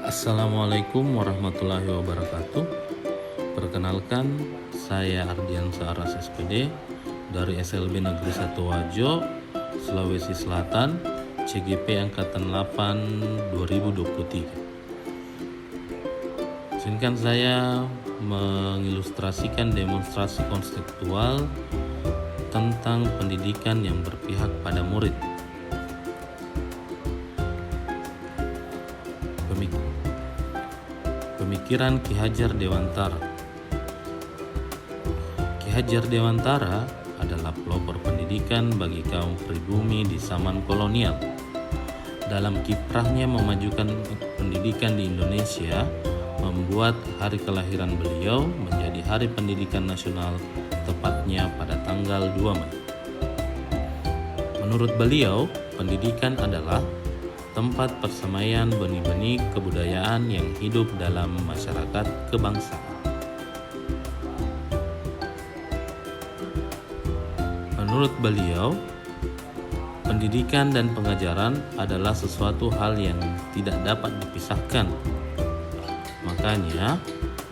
Assalamualaikum warahmatullahi wabarakatuh. Perkenalkan, saya Ardiansa Aras SPD dari SLB Negeri 1 Wajo, Sulawesi Selatan, CGP Angkatan 8 2023. Izinkan saya mengilustrasikan demonstrasi konseptual tentang pendidikan yang berpihak pada murid. Pemikiran Ki Hajar Dewantara. Ki Hajar Dewantara adalah pelopor pendidikan bagi kaum pribumi di zaman kolonial. Dalam kiprahnya memajukan pendidikan di Indonesia, membuat hari kelahiran beliau menjadi Hari Pendidikan Nasional, tepatnya pada tanggal 2 Mei. Menurut beliau, pendidikan adalah tempat persemaian benih-benih kebudayaan yang hidup dalam masyarakat kebangsaan. Menurut beliau, pendidikan dan pengajaran adalah sesuatu hal yang tidak dapat dipisahkan. Makanya,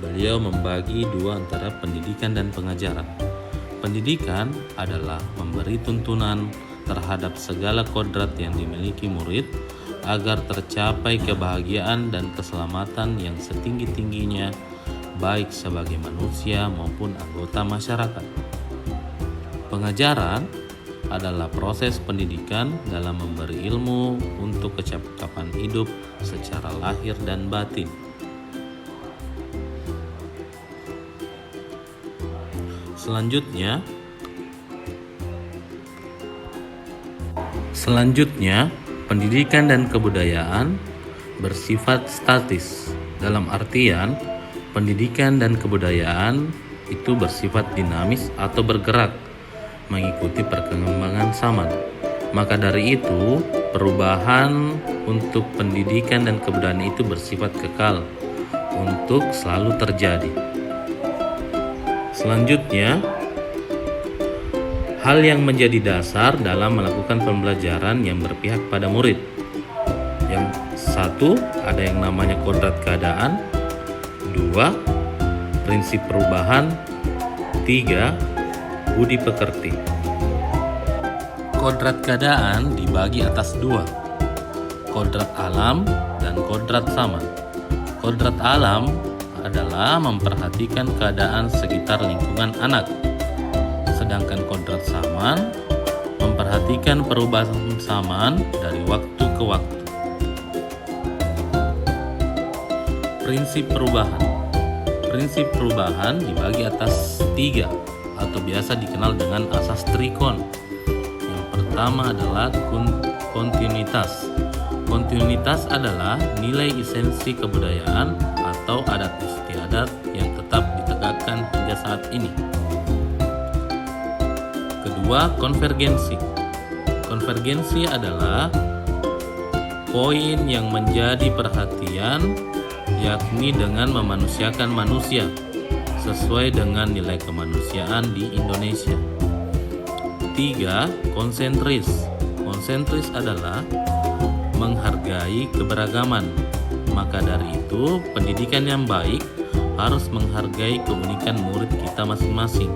beliau membagi dua antara pendidikan dan pengajaran. Pendidikan adalah memberi tuntunan terhadap segala kodrat yang dimiliki murid agar tercapai kebahagiaan dan keselamatan yang setinggi-tingginya, baik sebagai manusia maupun anggota masyarakat. Pengajaran adalah proses pendidikan dalam memberi ilmu untuk kecakapan hidup secara lahir dan batin. Selanjutnya, pendidikan dan kebudayaan bersifat statis. Dalam artian, pendidikan dan kebudayaan itu bersifat dinamis atau bergerak, mengikuti perkembangan zaman. Maka dari itu, perubahan untuk pendidikan dan kebudayaan itu bersifat kekal untuk selalu terjadi. Selanjutnya, hal yang menjadi dasar dalam melakukan pembelajaran yang berpihak pada murid. Yang satu, ada yang namanya kodrat keadaan. Dua, prinsip perubahan. Tiga, budi pekerti. Kodrat keadaan dibagi atas dua, kodrat alam dan kodrat zaman. Kodrat alam adalah memperhatikan keadaan sekitar lingkungan anak. Sedangkan kodrat zaman memperhatikan perubahan zaman dari waktu ke waktu. Prinsip perubahan. Prinsip perubahan dibagi atas tiga atau biasa dikenal dengan asas trikon. Yang pertama adalah kontinuitas. Kontinuitas adalah nilai esensi kebudayaan atau adat istiadat yang tetap ditegakkan hingga saat ini. Kedua, konvergensi. Konvergensi adalah poin yang menjadi perhatian, yakni dengan memanusiakan manusia sesuai dengan nilai kemanusiaan di Indonesia. Tiga, konsentris. Konsentris adalah menghargai keberagaman. Maka dari itu, pendidikan yang baik harus menghargai keunikan murid kita masing-masing.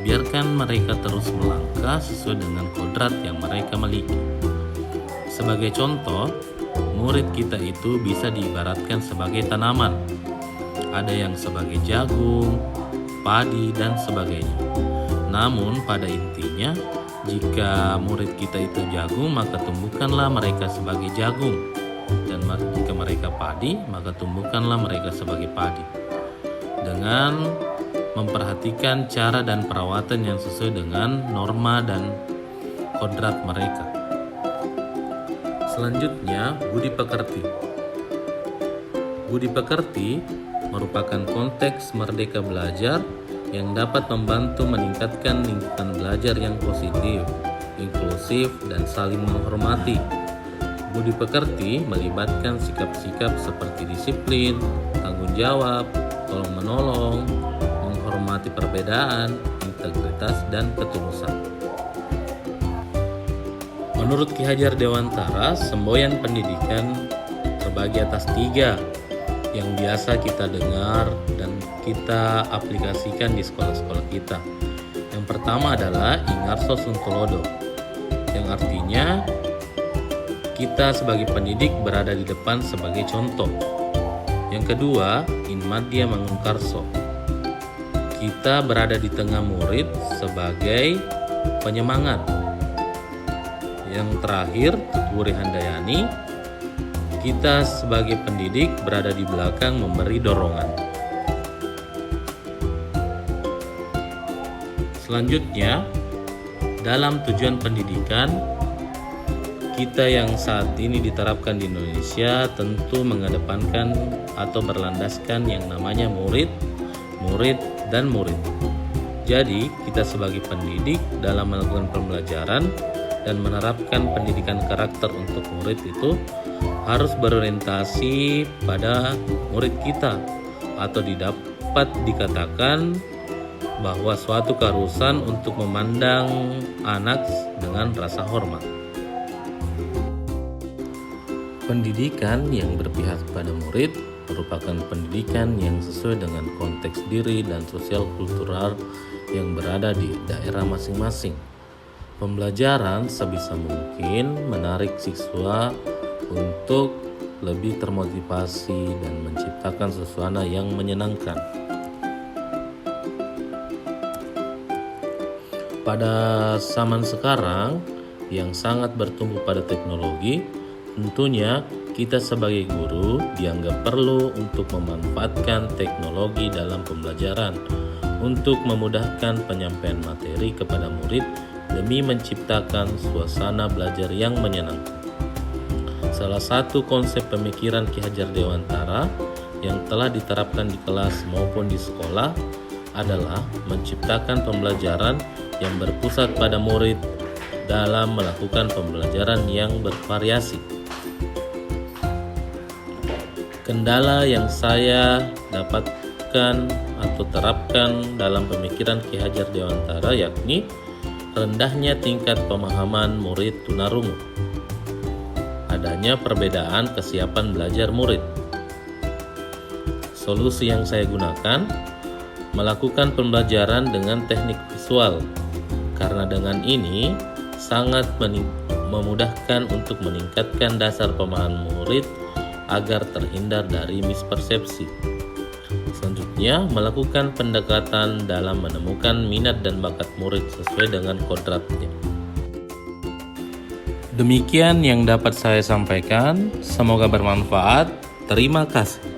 Biarkan mereka terus melangkah sesuai dengan kodrat yang mereka miliki. Sebagai contoh, murid kita itu bisa diibaratkan sebagai tanaman. Ada yang sebagai jagung, padi, dan sebagainya. Namun pada intinya, jika murid kita itu jagung, maka tumbuhkanlah mereka sebagai jagung. Dan jika mereka padi, maka tumbuhkanlah mereka sebagai padi. Dengan memperhatikan cara dan perawatan yang sesuai dengan norma dan kodrat mereka. Selanjutnya, budi pekerti. Budi pekerti merupakan konteks merdeka belajar yang dapat membantu meningkatkan lingkungan belajar yang positif, inklusif, dan saling menghormati. Budi pekerti melibatkan sikap-sikap seperti disiplin, tanggung jawab, tolong-menolong, menghormati perbedaan, integritas, dan ketulusan. Menurut Ki Hajar Dewantara, semboyan pendidikan terbagi atas 3 yang biasa kita dengar dan kita aplikasikan di sekolah-sekolah kita. Yang pertama adalah Ingarso Suntulodo, yang artinya kita sebagai pendidik berada di depan sebagai contoh. Yang kedua, In Madya Mangungkarso, kita berada di tengah murid sebagai penyemangat. Yang terakhir, Tutwuri Handayani, kita sebagai pendidik berada di belakang memberi dorongan. Selanjutnya, dalam tujuan pendidikan, kita yang saat ini diterapkan di Indonesia tentu mengedepankan atau berlandaskan yang namanya murid, dan murid. Jadi, kita sebagai pendidik dalam melakukan pembelajaran dan menerapkan pendidikan karakter untuk murid itu harus berorientasi pada murid kita, atau dapat dikatakan bahwa suatu keharusan untuk memandang anak dengan rasa hormat. Pendidikan yang berpihak pada murid merupakan pendidikan yang sesuai dengan konteks diri dan sosial kultural yang berada di daerah masing-masing. Pembelajaran sebisa mungkin menarik siswa untuk lebih termotivasi dan menciptakan suasana yang menyenangkan. Pada zaman sekarang yang sangat bertumbuh pada teknologi, tentunya kita sebagai guru dianggap perlu untuk memanfaatkan teknologi dalam pembelajaran untuk memudahkan penyampaian materi kepada murid demi menciptakan suasana belajar yang menyenangkan. Salah satu konsep pemikiran Ki Hajar Dewantara yang telah diterapkan di kelas maupun di sekolah adalah menciptakan pembelajaran yang berpusat pada murid dalam melakukan pembelajaran yang bervariasi. Kendala yang saya dapatkan atau terapkan dalam pemikiran Ki Hajar Dewantara yakni rendahnya tingkat pemahaman murid tunarungu, adanya perbedaan kesiapan belajar murid. Solusi yang saya gunakan, melakukan pembelajaran dengan teknik visual, karena dengan ini sangat memudahkan untuk meningkatkan dasar pemahaman murid agar terhindar dari mispersepsi. Selanjutnya, melakukan pendekatan dalam menemukan minat dan bakat murid sesuai dengan kodratnya. Demikian yang dapat saya sampaikan, semoga bermanfaat. Terima kasih.